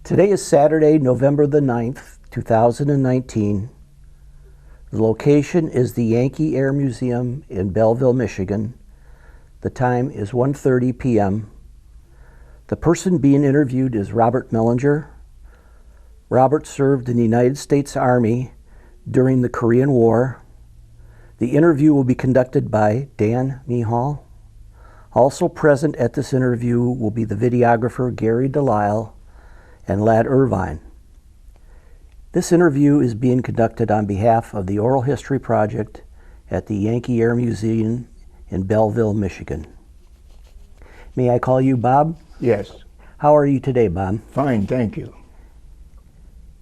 Today is Saturday, November the 9th, 2019. The location is the Yankee Air Museum in Belleville, Michigan. The time is 1:30 p.m. The person being interviewed is Robert Mellinger. Robert served in the United States Army during the Korean War. The interview will be conducted by Dan Mihal. Also present at this interview will be the videographer Gary Delisle and Lad Irvine. This interview is being conducted on behalf of the Oral History Project at the Yankee Air Museum in Belleville, Michigan. May I call you Bob? Yes. How are you today, Bob? Fine, thank you.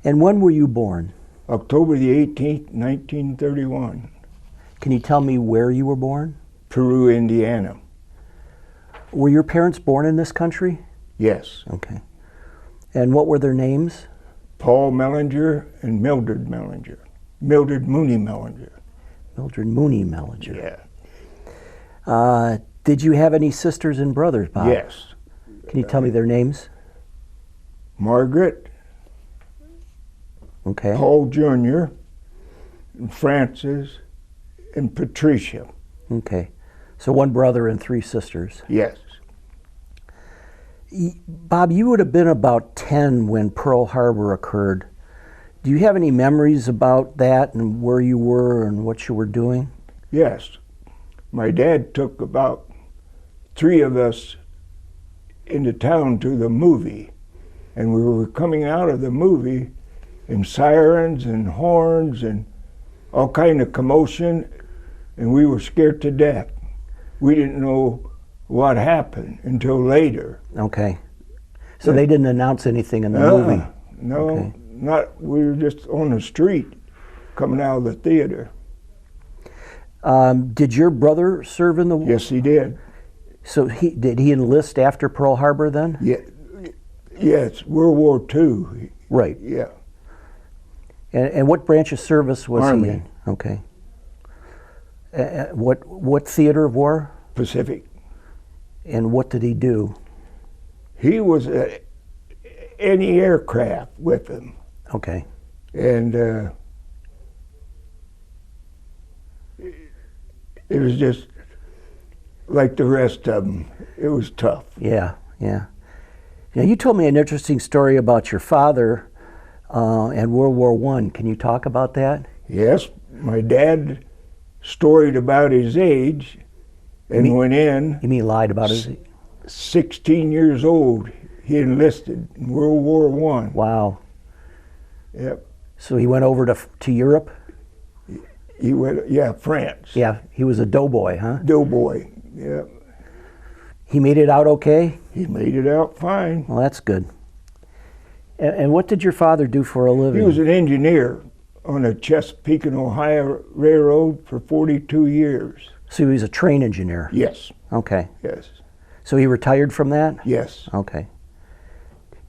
And when were you born? October the 18th, 1931. Can you tell me where you were born? Peru, Indiana. Were your parents born in this country? Yes. Okay. And what were their names? Paul Mellinger and Mildred Mellinger. Mildred Mooney Mellinger. Mildred Mooney Mellinger. Yeah. Did you have any sisters and brothers, Bob? Yes. Can you tell me their names? Margaret, Okay. Paul Jr., and Francis, and Patricia. Okay. So one brother and three sisters. Yes. Bob, you would have been about 10 when Pearl Harbor occurred. Do you have any memories about that and where you were and what you were doing? Yes. My dad took about 3 of us into town to the movie, and we were coming out of the movie and sirens and horns and all kind of commotion, and we were scared to death. We didn't know what happened until later. Okay. So they didn't announce anything in the movie? No, Okay. not. We were just on the street coming out of the theater. Did your brother serve in the war? Yes, he did. So did he enlist after Pearl Harbor then? Yeah, yes, World War II. Right. Yeah. And what branch of service was Army. he in? Okay. What theater of war? Pacific. And what did he do? He was at any aircraft with him, Okay. and it was just like the rest of them. It was tough. Yeah, yeah. Now, you told me an interesting story about your father and World War I. Can you talk about that? Yes, my dad storied about his age and went in. You mean lied about his... 16 years old, he enlisted in World War I. Wow. Yep. So he went over to Europe? He went, yeah, France. Yeah, he was a doughboy, huh? Doughboy, yeah. He made it out okay? He made it out fine. Well, that's good. And what did your father do for a living? He was an engineer on the Chesapeake and Ohio Railroad for 42 years. So he was a train engineer? Yes. Okay. Yes. So he retired from that? Yes. Okay.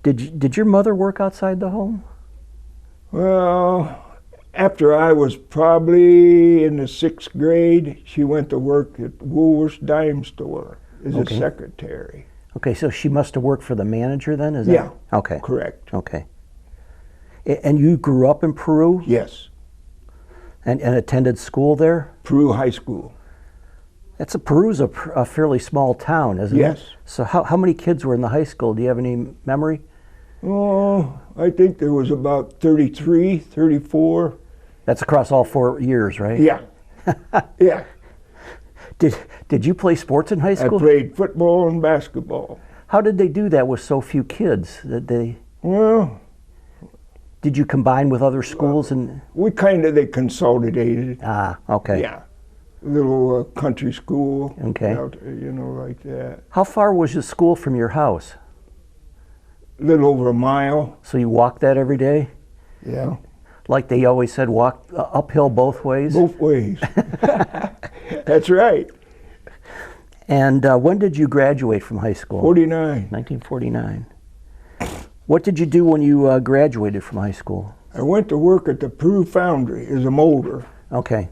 Did your mother work outside the home? Well, after I was probably in the 6th grade, she went to work at Woolworth's dime store as a secretary. Okay, so she must have worked for the manager then? Is Yeah. that? Okay. Correct. Okay. And you grew up in Peru? Yes. And attended school there? Peru High School. Peru's a fairly small town, isn't it? Yes. So how many kids were in the high school? Do you have any memory? Oh, I think there was about 33, 34. That's across all 4 years, right? Yeah. Yeah. Did you play sports in high school? I played football and basketball. How did they do that with so few kids? Well, Did you combine with other schools? they consolidated. Ah, okay. Yeah. Little country school. Okay. Out, like that. How far was the school from your house? A little over a mile. So you walked that every day? Yeah. Like they always said, walk uphill both ways? Both ways. That's right. And when did you graduate from high school? 49. 1949. What did you do when you graduated from high school? I went to work at the Peru Foundry as a molder. Okay.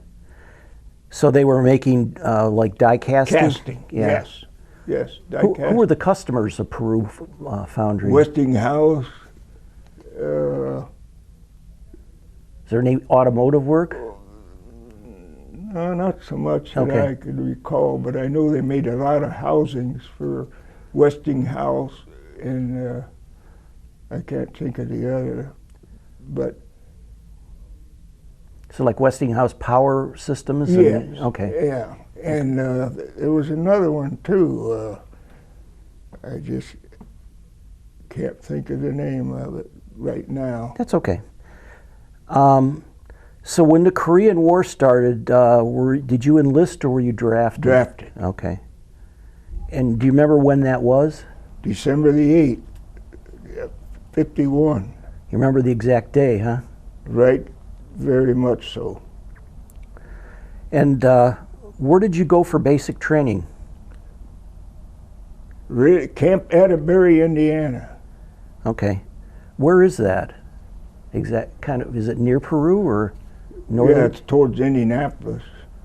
So they were making like die casting? Casting, Yeah. yes. Yes, die Who casting. were the customers of Peru Foundry? Westinghouse, Is there any automotive work? No, not so much that Okay. I could recall, but I know they made a lot of housings for Westinghouse, and I can't think of the other, but So like Westinghouse Power Systems? yes, Okay. yeah, and there was another one too. I just can't think of the name of it right now. That's okay. So when the Korean War started, did you enlist or were you drafted? Drafted. Okay. And do you remember when that was? December the 8th, 51. You remember the exact day, huh? Right, very much so. And where did you go for basic training? Camp Atterbury, Indiana. Okay. Where is that? Is it near Peru or northern? Yeah, it's towards Indianapolis.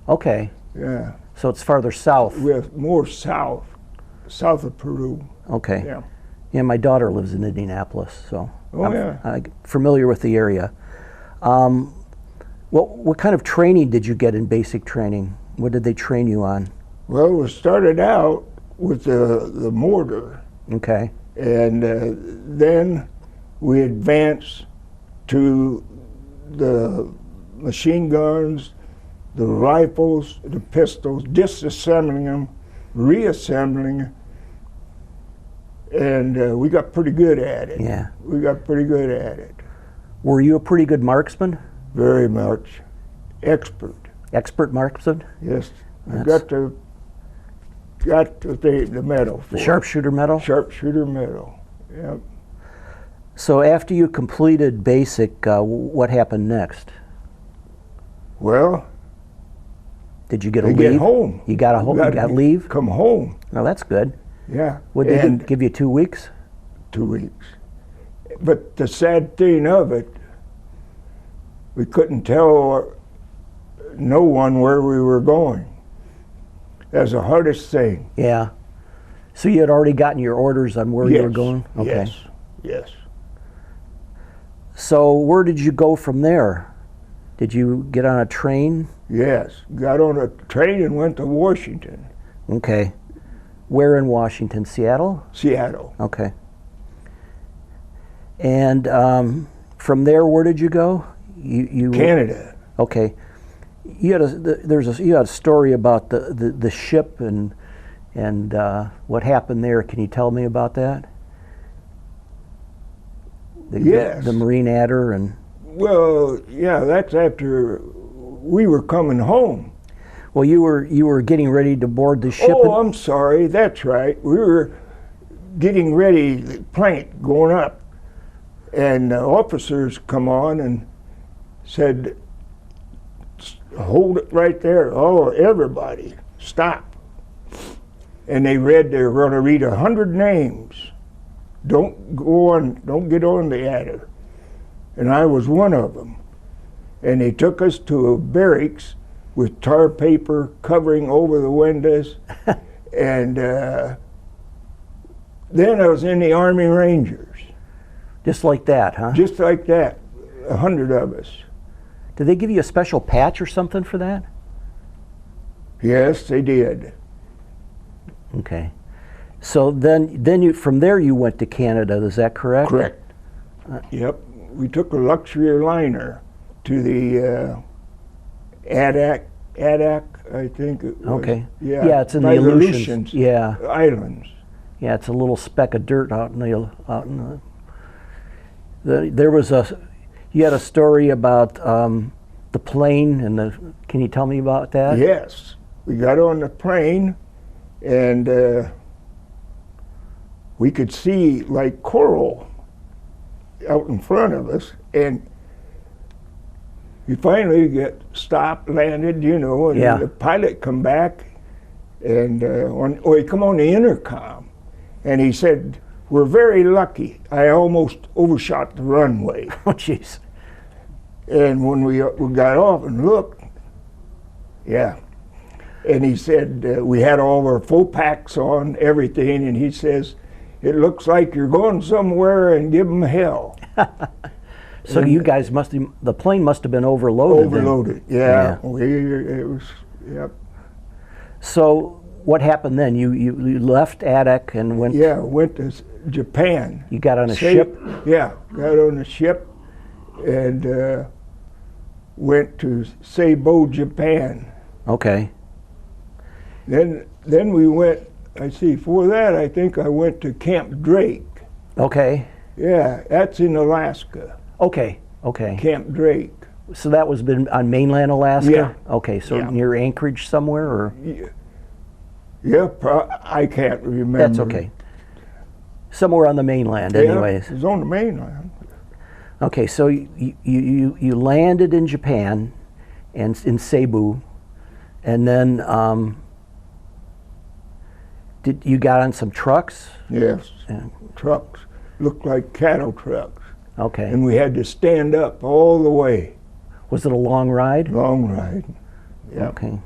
Okay. Yeah, So it's farther south. we're more south of Peru. Okay. Yeah. Yeah, my daughter lives in Indianapolis, so Oh, yeah. I'm familiar with the area. What kind of training did you get in basic training? What did they train you on? Well, we started out with the mortar, Okay. and then we advanced to the machine guns, the rifles, the pistols, disassembling them, reassembling, and we got pretty good at it. Yeah. We got pretty good at it. Were you a pretty good marksman? Very much. Expert. Expert marksman? Yes. I That's- got the medal for The it. sharpshooter medal? Sharpshooter medal. Yep. So after you completed basic, what happened next? Well, Did you get a they leave? get home. You got you got leave? Come home. No, that's good. Yeah. Would they And give you 2 weeks? 2 weeks. But the sad thing of it, we couldn't tell no one where we were going. That's the hardest thing. Yeah. So you had already gotten your orders on where you were Yes, going? Okay. Yes. Yes. So where did you go from there? Did you get on a train? Yes. Got on a train and went to Washington, Okay. Where in Washington? Seattle? Seattle. Okay. And from there, where did you go? You Canada. Okay. You had a story about the ship and what happened there. Can you tell me about that? Yes. The Marine Adder and. Well, yeah, that's after we were coming home. Well, you were getting ready to board the ship. Oh, I'm sorry. That's right. We were getting ready, the plank going up, and officers come on and said, "Hold it right there! Oh, everybody, stop!" And they were going to read 100 names. Don't get on the adder. And I was one of them. And they took us to a barracks with tar paper covering over the windows. And then I was in the Army Rangers. Just like that, huh? Just like that, 100 of us. Did they give you a special patch or something for that? Yes, they did. Okay. So then you from there you went to Canada. Is that correct? Correct. Yep. We took a luxury liner to the Adak, I think it was. Okay. Yeah. Yeah, it's in by the Aleutians. Yeah. Islands. Yeah, it's a little speck of dirt out in the. There was you had a story about the plane and the. Can you tell me about that? Yes. We got on the plane, and we could see like coral out in front of us, and we finally get stopped, landed, and Yeah. the pilot come back, and he come on the intercom, and he said, "We're very lucky. I almost overshot the runway." Oh, jeez. And when we got off and looked, yeah. And he said, we had all our full packs on, everything, and he says, "It looks like you're going somewhere, and give them hell." So you guys the plane must have been overloaded. Overloaded, yeah. It was, yep. So what happened then? You left Attic and went. Yeah, went to Japan. You got on a ship? Yeah, got on a ship and went to Seibo, Japan. Okay. Then we went, for that I think I went to Camp Drake. Okay. Yeah, that's in Alaska. Okay. Camp Drake. So that was been on mainland Alaska? Yeah. Okay, so Yeah. near Anchorage somewhere, or? Yeah, I can't remember. That's okay. Somewhere on the mainland, anyways. Yeah, it was on the mainland. Okay, so you landed in Japan, and in Cebu, and then you got on some trucks? Yes, Yeah. trucks. Looked like cattle trucks. Okay. And we had to stand up all the way. Was it a long ride? Long ride. Yeah. Okay.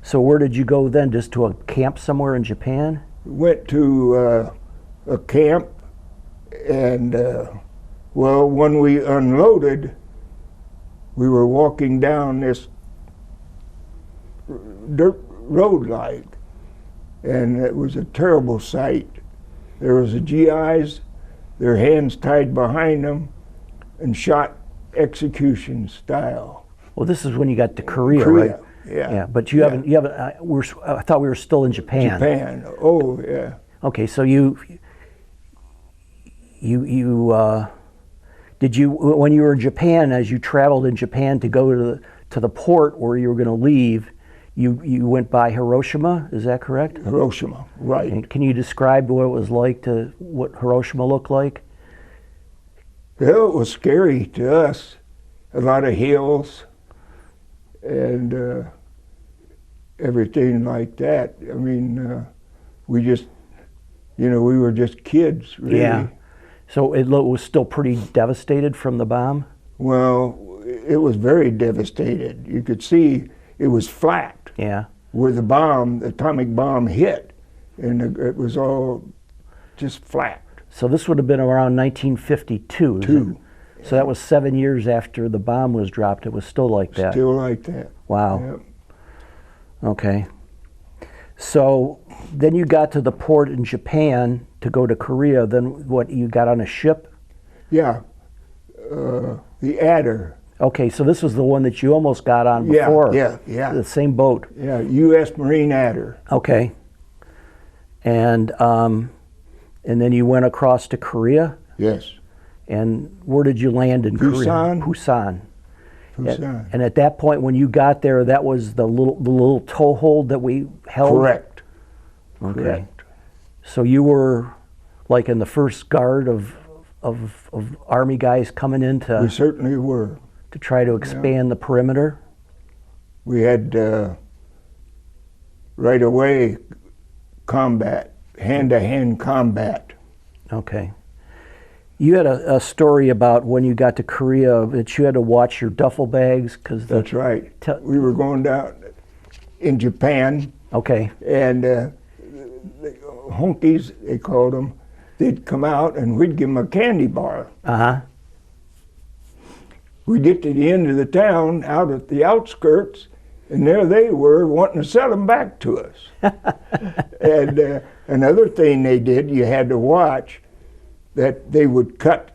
So where did you go then? Just to a camp somewhere in Japan? Went to a camp, and when we unloaded, we were walking down this dirt road like, and it was a terrible sight. There was the GIs, their hands tied behind them, and shot execution style. Well, this is when you got to Korea, right? Yeah. Yeah, but you haven't. I thought we were still in Japan. Japan. Oh, yeah. Okay, so did you, when you were in Japan, as you traveled in Japan to go to the port where you were going to leave, you went by Hiroshima? Is that correct? Hiroshima, right. And can you describe what it was like what Hiroshima looked like? Well, it was scary to us. A lot of hills and everything like that. I mean, we just, we were just kids, really. Yeah. So it was still pretty devastated from the bomb? Well, it was very devastated. You could see it was flat. Yeah. Where the atomic bomb hit, and it was all just flat. So this would have been around 1952. So that was 7 years after the bomb was dropped. It was still like that. Still like that. Wow. Yep. Okay. So then you got to the port in Japan to go to Korea. Then what, you got on a ship? Yeah. The Adder. Okay, so this was the one that you almost got on before. Yeah. The same boat. Yeah, US Marine Adder. Okay. And then you went across to Korea? Yes. And where did you land in Korea? Busan. And at that point, when you got there, that was the little toehold that we held? Correct. Okay. Correct. So you were like in the first guard of Army guys coming in We certainly were. to try to expand the perimeter? We had right away combat, hand-to-hand combat. Okay. You had a story about when you got to Korea that you had to watch your duffel bags because That's right. We were going down in Japan, Okay. and the honkies, they called them, they'd come out and we'd give them a candy bar. Uh-huh. We'd get to the end of the town, out at the outskirts, and there they were wanting to sell them back to us. And another thing they did, you had to watch, that they would cut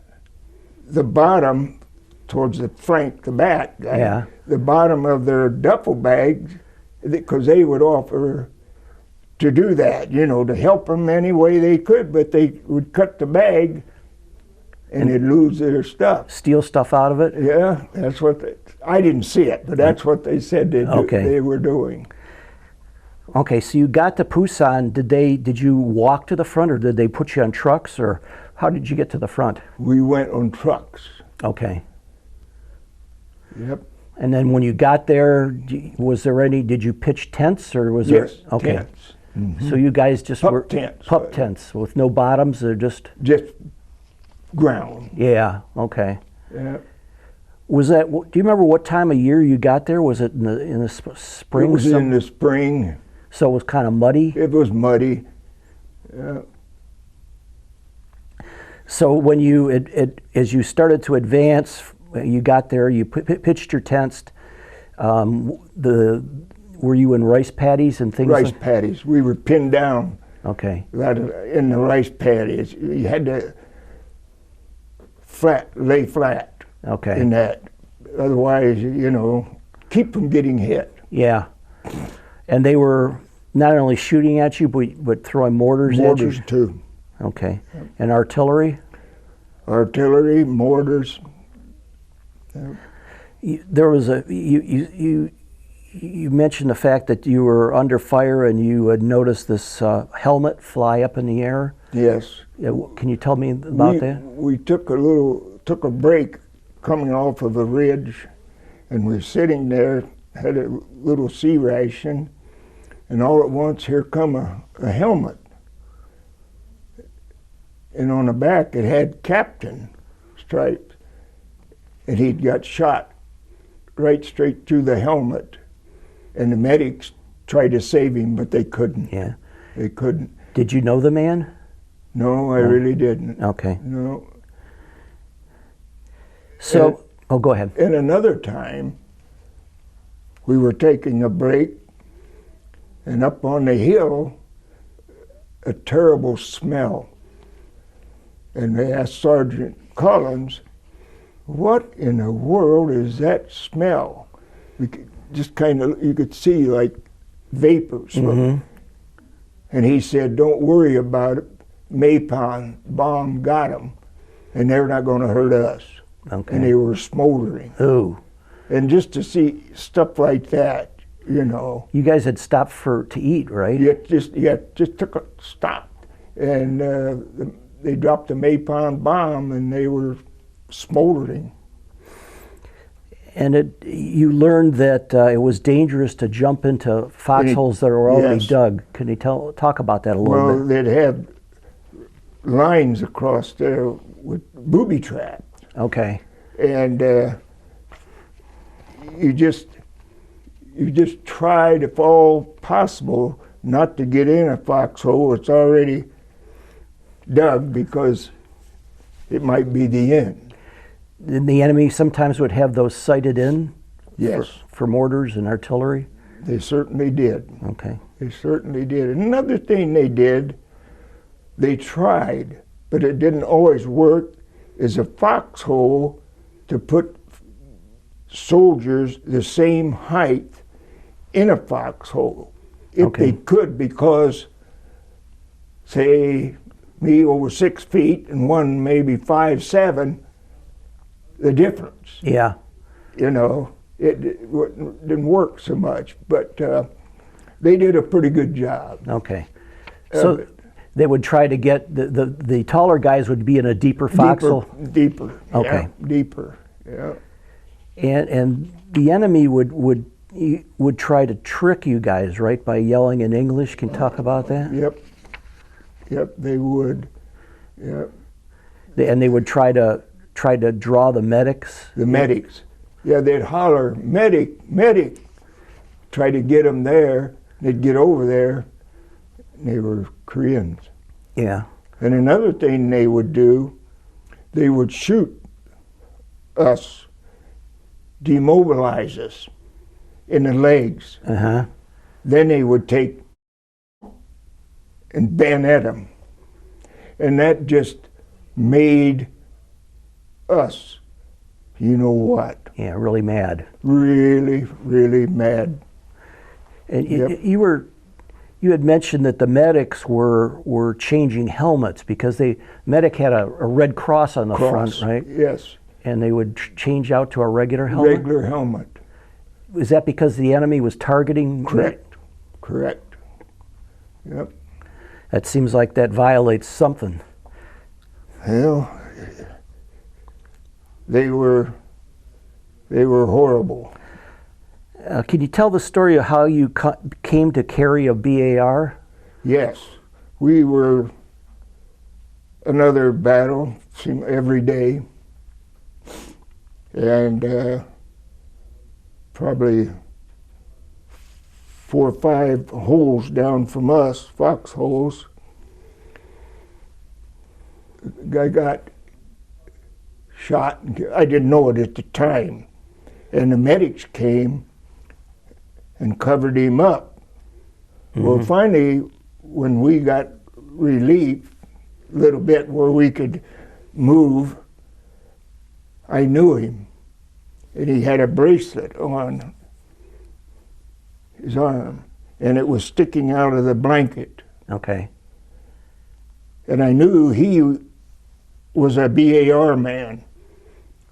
the bottom towards the flank, the back, the bottom of their duffel bags, because they would offer to do that, to help them any way they could, but they would cut the bag and they'd lose their stuff. Steal stuff out of it? Yeah, that's what I didn't see it, but that's what they said they were doing. Okay, so you got to Busan. Did you walk to the front, or did they put you on trucks, or how did you get to the front? We went on trucks. Okay. Yep. And then when you got there, did you pitch tents, or was Yes, there? Okay. tents. Mm-hmm. So you guys just were tents. pup tents with no bottoms, or just ground. Yeah. Okay. Yeah. Was that? Do you remember what time of year you got there? Was it in the spring? It was in the spring. So it was kind of muddy. It was muddy. Yeah. So when you, as you started to advance, you got there, you pitched your tents. Were you in rice paddies and things? Rice paddies. We were pinned down. Okay. In the rice paddies. You had to lay flat. Okay. In that. Otherwise, you know, keep from getting hit. Yeah. And they were not only shooting at you, but throwing mortars at you? Mortars, too. Okay. And artillery? Artillery, mortars. There was you mentioned the fact that you were under fire and you had noticed this helmet fly up in the air. Yes. Can you tell me about that? We took a break coming off of a ridge, and we were sitting there, had a little sea ration, and all at once here come a helmet. And on the back it had captain stripes, and he'd got shot right straight through the helmet. And the medics tried to save him, but they couldn't. Yeah. They couldn't. Did you know the man? No, I really didn't. Okay. No. So, go ahead. And another time, we were taking a break, and up on the hill, a terrible smell. And they asked Sergeant Collins, "What in the world is that smell?" We could just kind of, you could see like vapors. Mm-hmm. And he said, "Don't worry about it. Napalm bomb got them, and they're not going to hurt us." Okay. And they were smoldering. Ooh. And just to see stuff like that, you know. You guys had stopped to eat, right? Just took a stop. And they dropped a napalm bomb, and they were smoldering. And you learned that it was dangerous to jump into foxholes that were already dug. Can you talk about that a little bit? Well, they'd have lines across there with booby traps. Okay. And you just tried, if all possible, not to get in a foxhole. It's already dug because it might be the end. And the enemy sometimes would have those sighted in? Yes. For mortars and artillery? They certainly did. Okay. They certainly did. And another thing they did, they tried, but it didn't always work, is a foxhole to put soldiers the same height in a foxhole. If they could, because, say, me over 6 feet and one maybe 5'7", the difference. Yeah. You know, it didn't work so much, but they did a pretty good job. Okay. So they would try to get, the taller guys would be in a deeper foxhole? Deeper. Okay. Yeah, deeper, yeah. And the enemy would try to trick you guys, right, by yelling in English. Can you talk about that? Yep, they would. Yep. And they would try to draw the medics? The medics. Yeah, they'd holler, "Medic, medic!" Try to get them there. They'd get over there. And they were Koreans. Yeah. And another thing they would do, they would shoot us, demobilize us in the legs. Uh-huh. Then they would take and bayonet them. And that just made us, you know what? Yeah, really mad. Really, really mad. And you had mentioned that the medics were changing helmets because medic had a red cross on the front, right? Yes. And they would change out to a regular helmet? Regular helmet. Was that because the enemy was targeting? Correct. Yep. That seems like that violates something. Well, they were horrible. Can you tell the story of how you came to carry a BAR? Yes. We were another battle every day. And probably 4 or 5 holes down from us, foxholes. guy got shot. I didn't know it at the time. And the medics came and covered him up. Well, finally, when we got relief a little bit where we could move, I knew him. And he had a bracelet on his arm, and it was sticking out of the blanket. Okay. And I knew he was a BAR man.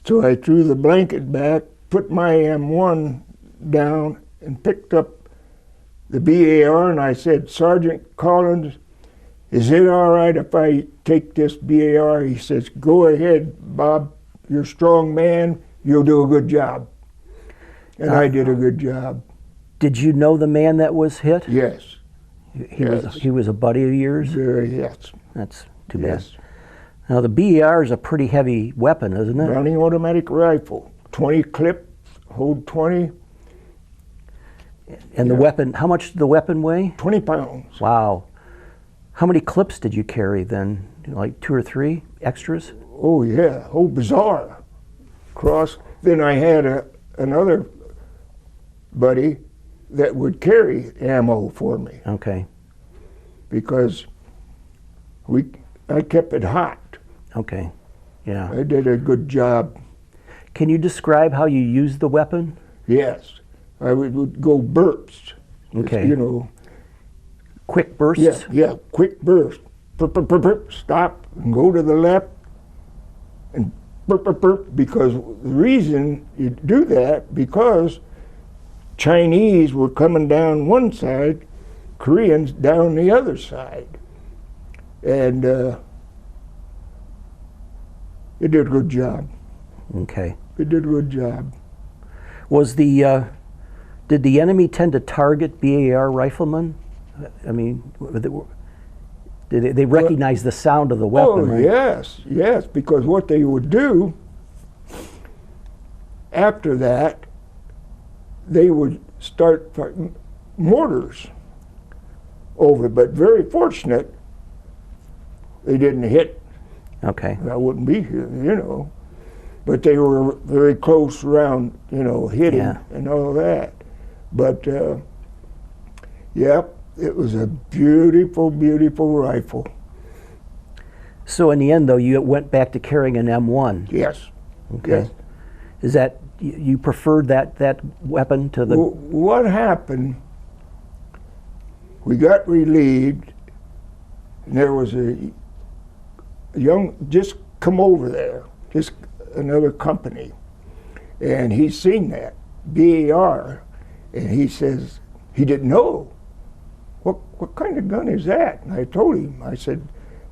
So I threw the blanket back, put my M1 down, and picked up the BAR, and I said, "Sergeant Collins, is it all right if I take this BAR?" He says, "Go ahead, Bob. You're a strong man. You'll do a good job." And I did a good job. Did you know the man that was hit? Yes. He was a buddy of yours? Yes. That's too bad. Yes. Now the BAR is a pretty heavy weapon, isn't it? Browning automatic rifle. 20 clip, hold 20. And the weapon, how much did the weapon weigh? 20 pounds. Wow. How many clips did you carry then? Like 2 or 3 extras? Oh yeah, whole bazaar. Cross. Then I had another buddy that would carry ammo for me Okay. because I kept it hot. Okay. Yeah. I did a good job. Can you describe how you used the weapon? Yes, I would go bursts. Okay. You know. Quick bursts? Yeah, quick burst. Burp, burp, burp, burp, stop and go to the left and burp, burp, burp, because the reason you do that, because Chinese were coming down one side, Koreans down the other side. And it did a good job. Okay. It did a good job. Was did the enemy tend to target BAR riflemen? I mean, did they recognize the sound of the weapon? Oh, right? yes, because what they would do after that, they would start mortars over, but very fortunate they didn't hit. Okay. I wouldn't be here, you know. But they were very close around, you know, hitting and all that. But, yep, it was a beautiful, beautiful rifle. So in the end, though, you went back to carrying an M1. Yes. Okay. Yes. Is that, you preferred that weapon to the... Well, what happened, we got relieved, and there was a young, just come over there, just another company, and he seen that BAR, and he says he didn't know what kind of gun is that. And I told him, I said,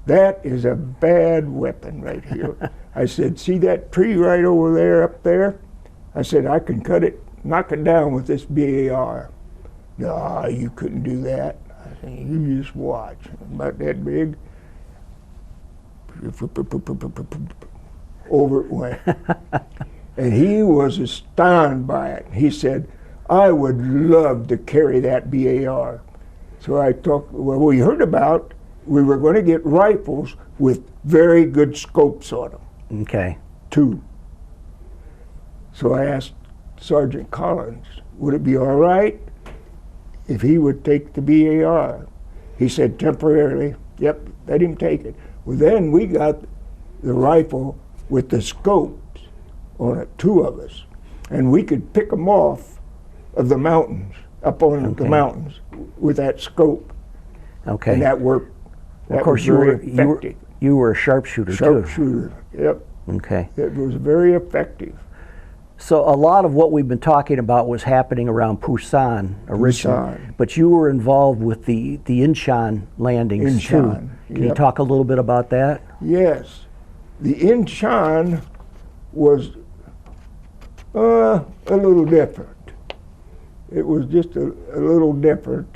that is a bad weapon right here. I said, see that tree right over there, up there? I said, I can cut it, knock it down with this BAR. No, you couldn't do that. I said, you just watch. About that big. Over it went. And he was astounded by it. He said, I would love to carry that BAR. So I talked, well, we heard about, we were going to get rifles with very good scopes on them. Okay. 2. So I asked Sergeant Collins, would it be all right if he would take the BAR? He said, temporarily, yep, let him take it. Well, then we got the rifle with the scopes on it, 2 of us. And we could pick them off of the mountains, up on the mountains with that scope. Okay. And that worked. That of course, was very effective. You were a sharpshooter, too. Sharpshooter, yep. Okay. It was very effective. So a lot of what we've been talking about was happening around Busan originally, but you were involved with the Incheon landings too. Can you talk a little bit about that? Yes. The Incheon was a little different. It was just a little different.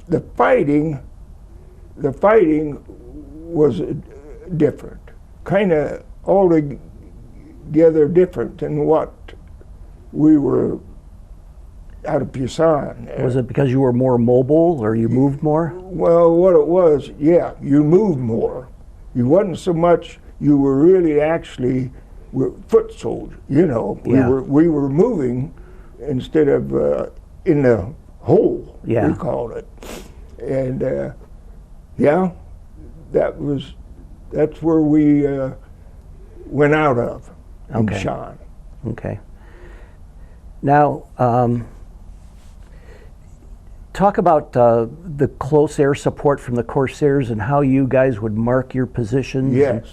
The fighting was different, kind of altogether different than what we were out of Pusan. Was it because you were more mobile or you moved more? Well, what it was, yeah, you moved more. You wasn't so much, you were really actually foot soldiers, you know. Yeah. We were moving instead of in the hole, Yeah. we called it. And yeah, that's where we went out of, Okay. Incheon. Okay. Now, talk about the close air support from the Corsairs and how you guys would mark your positions. Yes,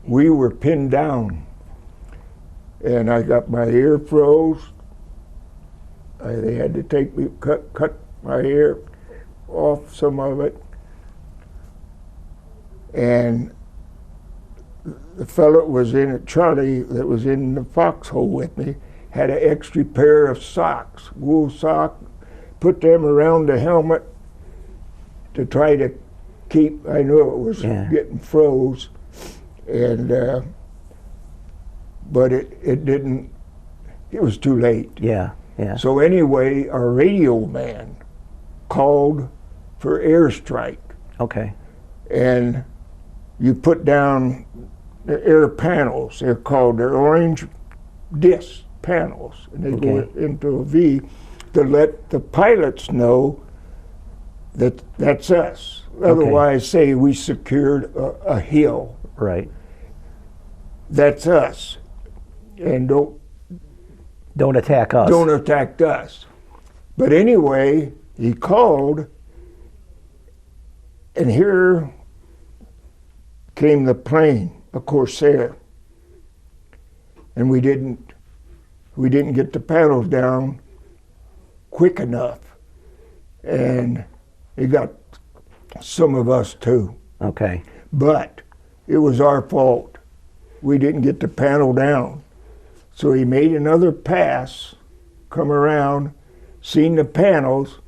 we were pinned down, and I got my ear froze. They had to take me, cut my ear off, some of it, and the fellow that was in it, Charlie, that was in the foxhole with me, had an extra pair of socks, wool sock, put them around the helmet to try to keep, I knew it was getting froze, and but it didn't, it was too late. Yeah, yeah. So anyway, our radio man called for airstrike, Okay. and you put down the air panels, they're called, they're orange disc panels, and they go into a V to let the pilots know that that's us. Otherwise, say we secured a hill. Right. That's us. And Don't attack us. don't attack us. But anyway, he called, and here came the plane, a Corsair. And we didn't get the paddles down quick enough, and it got some of us too. Okay. But it was our fault. We didn't get the paddle down. So he made another pass, come around, seen the panels,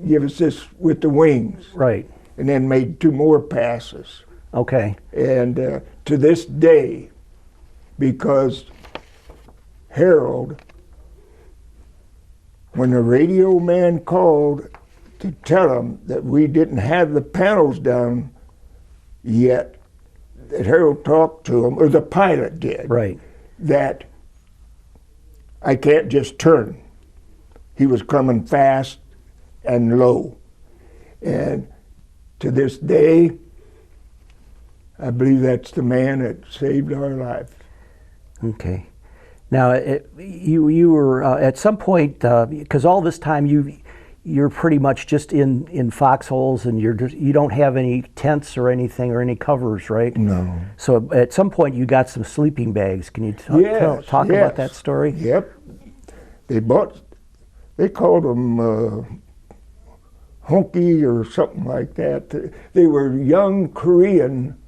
give us this with the wings, Right. and then made two more passes. Okay. And to this day, because Harold, when the radio man called to tell him that we didn't have the panels down yet, that Harold talked to him, or the pilot did, Right. that I can't just turn. He was coming fast and low. And to this day, I believe that's the man that saved our life. Okay. Now, you were at some point, because all this time you're pretty much just in foxholes, and you don't have any tents or anything or any covers, right? No. So at some point you got some sleeping bags. Can you talk about that story? Yep. They called them honky or something like that. They were young Korean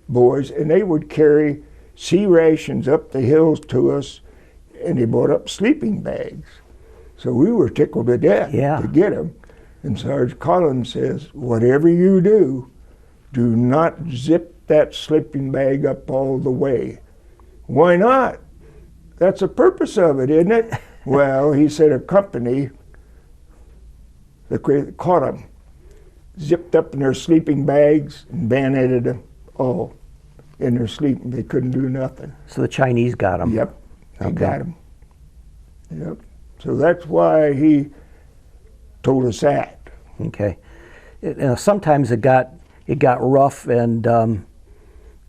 boys, and they would carry sea rations up the hills to us, and they brought up sleeping bags. So we were tickled to death to get them. And Sarge Collins says, whatever you do not zip that sleeping bag up all the way. Why not? That's the purpose of it, isn't it? Well, he said a company that caught them, zipped up in their sleeping bags and bayoneted them all in their sleep. They couldn't do nothing. So the Chinese got them. Yep, they got them. Yep. So that's why he told us that. Okay. Sometimes it got rough, and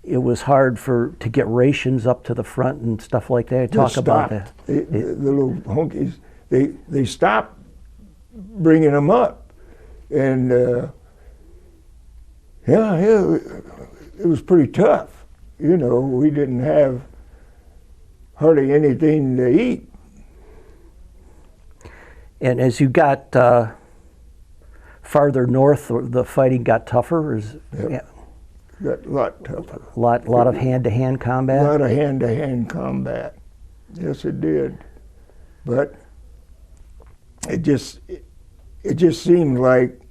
it was hard to get rations up to the front and stuff like that. Talk about that. The little honkies, they stopped bringing them up, and it was pretty tough. You know, we didn't have hardly anything to eat. And as you got farther north, the fighting got tougher. Got a lot tougher. Lot of hand-to-hand combat. A lot of hand-to-hand combat. Yes, it did. But it just seemed like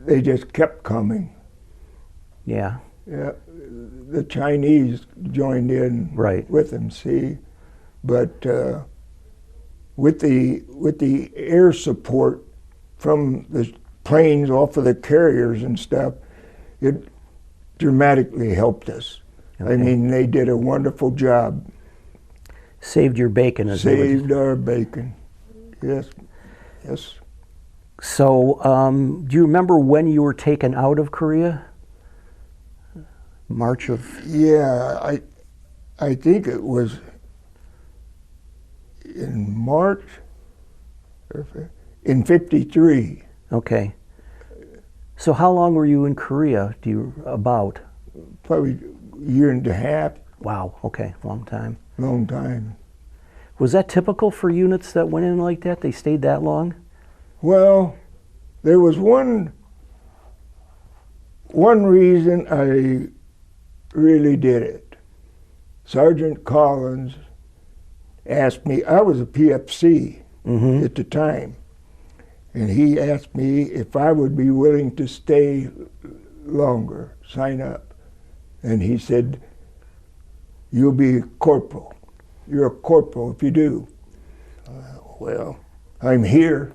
they just kept coming. Yeah. Yeah. The Chinese joined in right. with them. See, but with the air support from the planes off of the carriers and stuff, it dramatically helped us. Okay. I mean, they did a wonderful job. Saved your bacon, as they would. Saved our bacon. Yes, yes. So, do you remember when you were taken out of Korea? March of... Yeah, I think it was in March, in '53. Okay. So how long were you in Korea, about? Probably a year and a half. Wow, okay, long time. Long time. Was that typical for units that went in like that? They stayed that long? Well, there was one reason I really did it. Sergeant Collins asked me, I was a PFC at the time, and he asked me if I would be willing to stay longer, sign up. And he said, you'll be a corporal. You're a corporal if you do. Well, I'm here,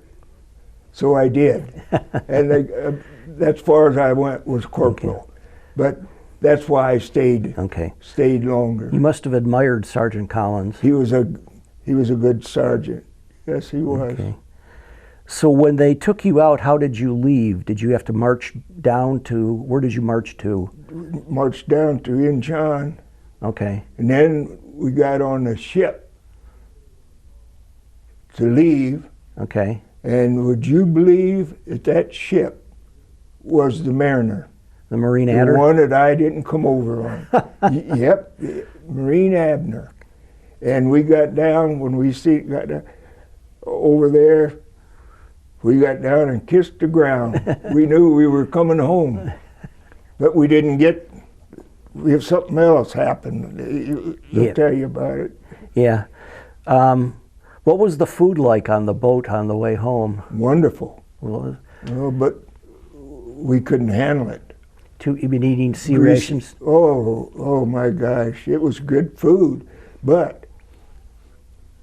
so I did. And that's far as I went was corporal. Okay. But that's why I stayed longer. You must have admired Sergeant Collins. He was a good sergeant. Yes, he was. Okay. So when they took you out, how did you leave? Did you have to march down to, where did you march to? Marched down to Incheon. Okay. And then we got on a ship to leave. Okay. And would you believe that ship was the Mellinger? The Marine Adder? The one that I didn't come over on. Yep, Marine Abner. And we got down, when we got down over there, we got down and kissed the ground. We knew we were coming home. But we didn't get, if something else happened, they'll tell you about it. Yeah. What was the food like on the boat on the way home? Wonderful. Well, no, but we couldn't handle it. You've been eating sea rations? Oh my gosh, it was good food, but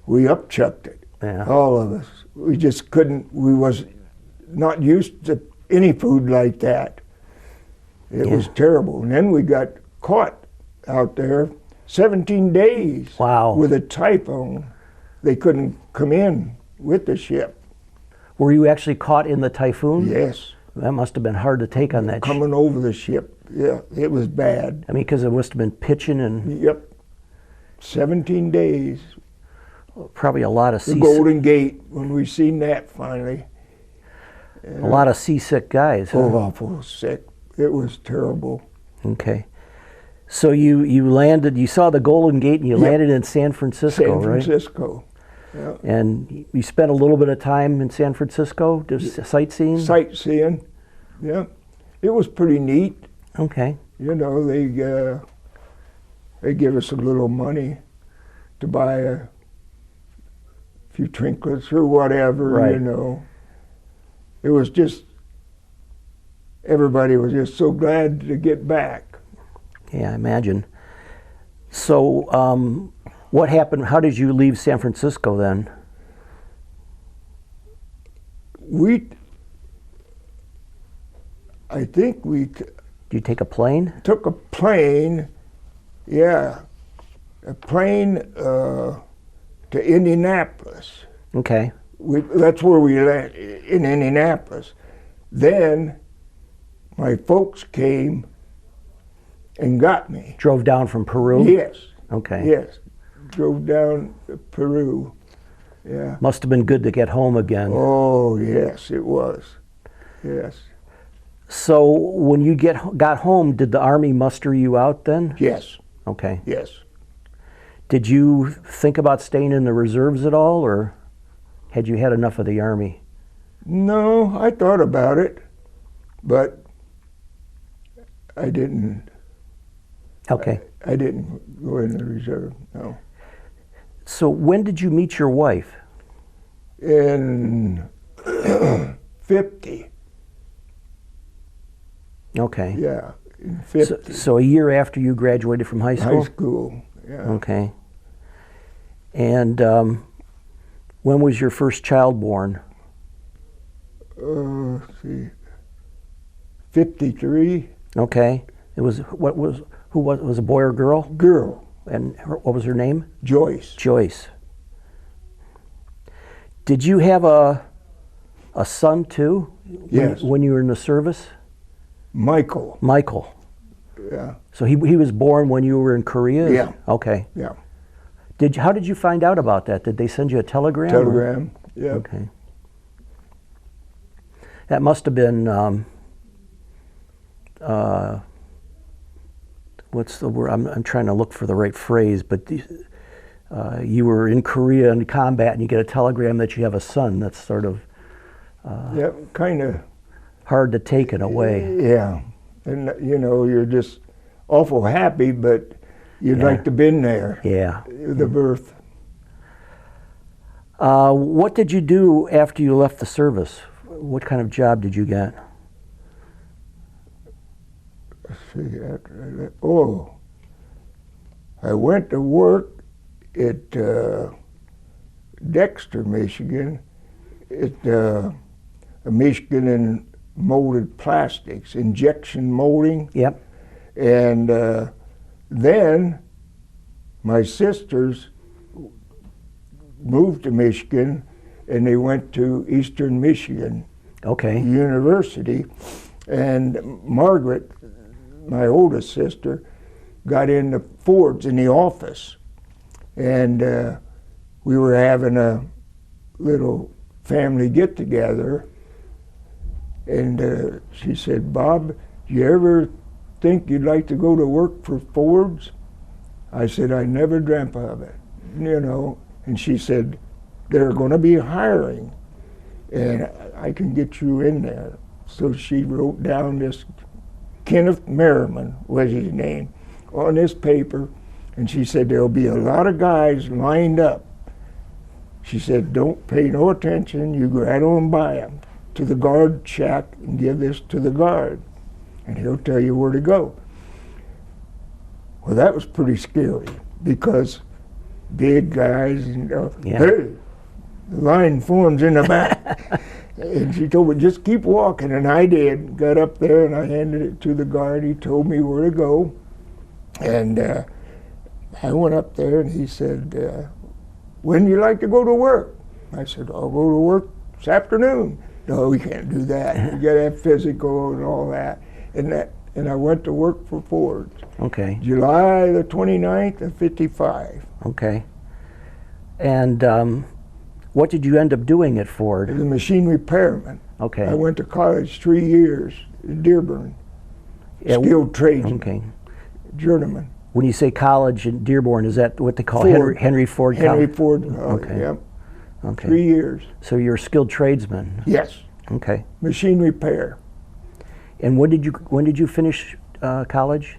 we upchucked it. Yeah. All of us. We just couldn't. We was not used to any food like that. It was terrible. And then we got caught out there 17 days. Wow. With a typhoon. They couldn't come in with the ship. Were you actually caught in the typhoon? Yes. That must have been hard to take on that ship. Coming over the ship. Yeah, it was bad. I mean, because it must have been pitching and... Yep. 17 days. Probably a lot of The Golden Gate, when we seen that finally. A lot of seasick guys. Huh? Oh, awful sick. It was terrible. Okay. So you landed, you saw the Golden Gate and you landed in San Francisco, right? San Francisco. Yeah. And you spent a little bit of time in San Francisco, just sightseeing? Sightseeing, yeah. It was pretty neat. Okay. You know, they give us a little money to buy a few trinkets or whatever, right. You know. It was just, everybody was just so glad to get back. Yeah, I imagine. So what happened, how did you leave San Francisco then? I think we Did you take a plane? took a plane, yeah, a plane to Indianapolis. Okay. That's where we landed, in Indianapolis. Then my folks came and got me. Drove down from Peru? Yes. Okay. Yes. Drove down to Peru. Yeah. Must have been good to get home again. Oh, yes, it was. Yes. So when you got home, did the Army muster you out then? Yes. Okay. Yes. Did you think about staying in the reserves at all, or had you had enough of the Army? No, I thought about it, but I didn't. Okay. I didn't go in the reserve, no. So when did you meet your wife? In 50. Okay. Yeah, in 50. So a year after you graduated from high school? High school, yeah. Okay. And When was your first child born? Let's see, 53. Okay. It was who was a boy or girl? Girl, And what was her name? Joyce. Joyce. Did you have a son too? Yes. When you were in the service? Michael. Michael. Yeah. So he was born when you were in Korea? Yeah. Okay. Yeah. How did you find out about that? Did they send you a telegram? Telegram. Yeah. Okay. That must have been what's the word? I'm trying to look for the right phrase, but you were in Korea in combat and you get a telegram that you have a son. That's sort of Yeah, kind of. hard to take in a way. Yeah. And, you know, you're just awful happy, but you'd Yeah. like to been there. Yeah. The birth. What did you do after you left the service? What kind of job did you get? Let's see, after I left, I went to work at Dexter, Michigan, at Michigan and molded plastics, injection molding. Yep. And then my sisters moved to Michigan and they went to Eastern Michigan Okay. University. And Margaret, my oldest sister, got into Ford's in the office. And we were having a little family get together. And she said, "Bob, do you ever think you'd like to go to work for Ford's?" I said, "I never dreamt of it, you know." And she said, "They're going to be hiring, and I can get you in there." So she wrote down this, Kenneth Merriman was his name, on this paper, and she said, "There'll be a lot of guys lined up." She said, "Don't pay no attention, you go right on by them to the guard shack and give this to the guard, and he'll tell you where to go." Well, that was pretty scary because big guys, you know, Yeah. hey, the line forms in the back. And she told me, "Just keep walking," and I did. Got up there and I handed it to the guard. He told me where to go, and I went up there and he said, "When do you like to go to work?" I said, "I'll go to work this afternoon." "No, we can't do that. You got to have physical and all that." And I went to work for Ford. Okay. July the 29th of 55. Okay. And what did you end up doing at As Ford? a machine repairman. Okay. I went to college 3 years in Dearborn. Yeah, Skilled tradesman, Okay. journeyman. When you say college in Dearborn, is that what they call Ford. Henry Ford Henry College? Ford, Okay. yep. Okay. 3 years. So you're a skilled tradesman. Yes, Okay. machine repair. And when did you finish college?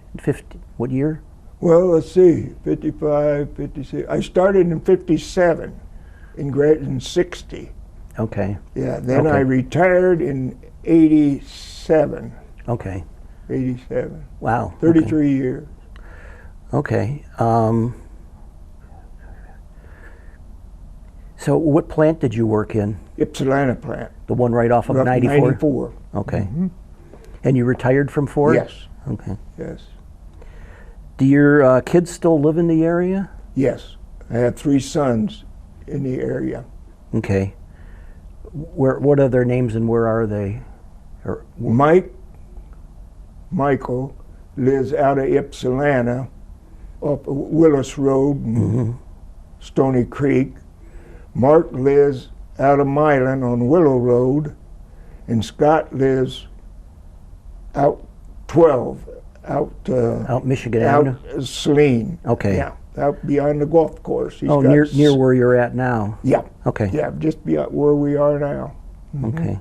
What year? Well, let's see, 55, 56. I started in 57 and graduated in 60. Okay. Yeah, then Okay. I retired in 87. Okay. 87. Wow. 33 years. Okay. So what plant did you work in? Ypsilanti plant. The one right off of Rough 94? 94. Okay. Mhm. And you retired from Ford? Yes, Okay. yes, Do your kids still live in the area? yes. I have 3 sons in the area. Okay. What are their names and where are they? Or, Michael lives out of Ypsilanti, up Willis Road and Mhm. Stony Creek. Mark lives out of Milan on Willow Road, and Scott lives out 12, out Michigan Avenue? Saline. Okay. Yeah, out beyond the golf course. He's Oh, got near where you're at now? Yeah, Okay. yeah, just beyond where we are now. Okay.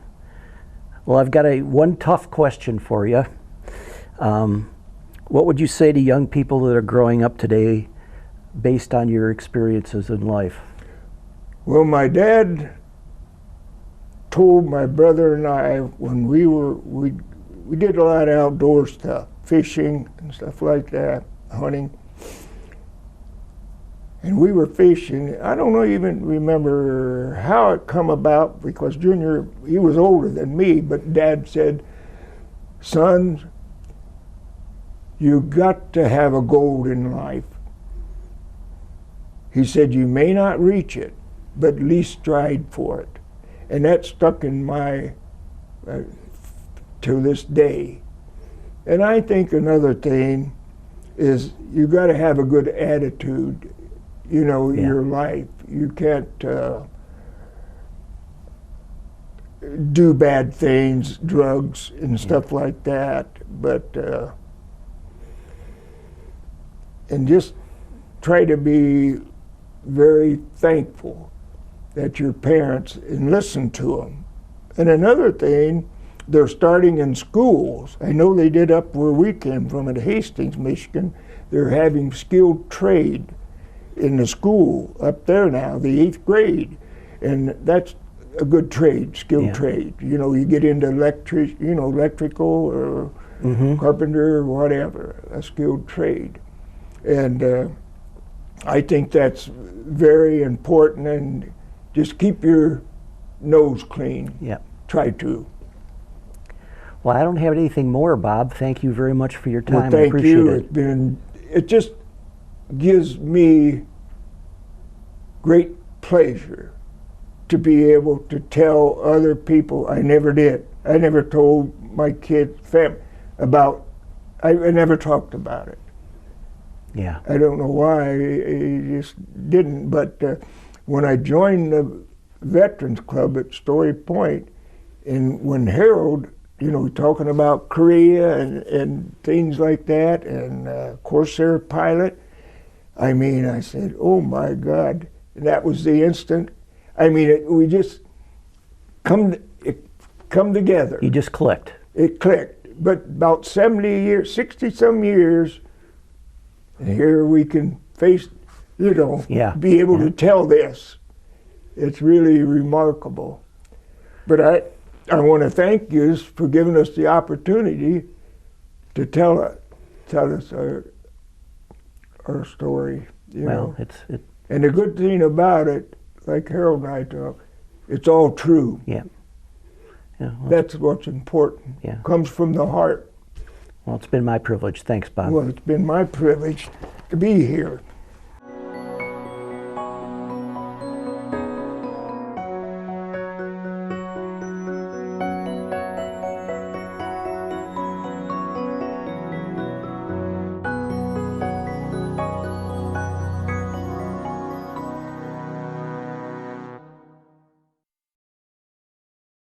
Well, I've got one tough question for you. What would you say to young people that are growing up today based on your experiences in life? Well, my dad told my brother and I when we did a lot of outdoor stuff, fishing and stuff like that, hunting. And we were fishing. I don't even remember how it come about, because Junior, he was older than me, but Dad said, "Son, you got to have a goal in life." He said, "You may not reach it, but at least strive for it." And that stuck in my, to this day. And I think another thing is you got to have a good attitude, you know, in your life. You can't do bad things, drugs and stuff like that, but and just try to be very thankful that your parents, and listen to them. And another thing, they're starting in schools. I know they did up where we came from at Hastings, Michigan. They're having skilled trade in the school up there now, the 8th grade. And that's a good trade, skilled trade. You know, you get into electrical or carpenter or whatever, a skilled trade. And I think that's very important, and just keep your nose clean. Yeah. Try to. Well, I don't have anything more, Bob. Thank you very much for your time. Well, I appreciate you. it. It just gives me great pleasure to be able to tell other people. I never did. I never told my kids, family, about, I never talked about it. Yeah. I don't know why, I just didn't, but when I joined the Veterans Club at Story Point, and when Harold, you know, talking about Korea and things like that, and Corsair pilot, I mean, I said, oh my God, that was the instant. I mean, we just come together. You just clicked. It clicked, but about 70 years, 60 some years, and here we can face, you know, be able to tell this. It's really remarkable. But I want to thank you for giving us the opportunity to tell us our story. You know? And the good thing about it, like Harold and I talk, it's all true. Yeah. Well, that's what's important. Yeah. Comes from the heart. Well, it's been my privilege. Thanks, Bob. Well, it's been my privilege to be here.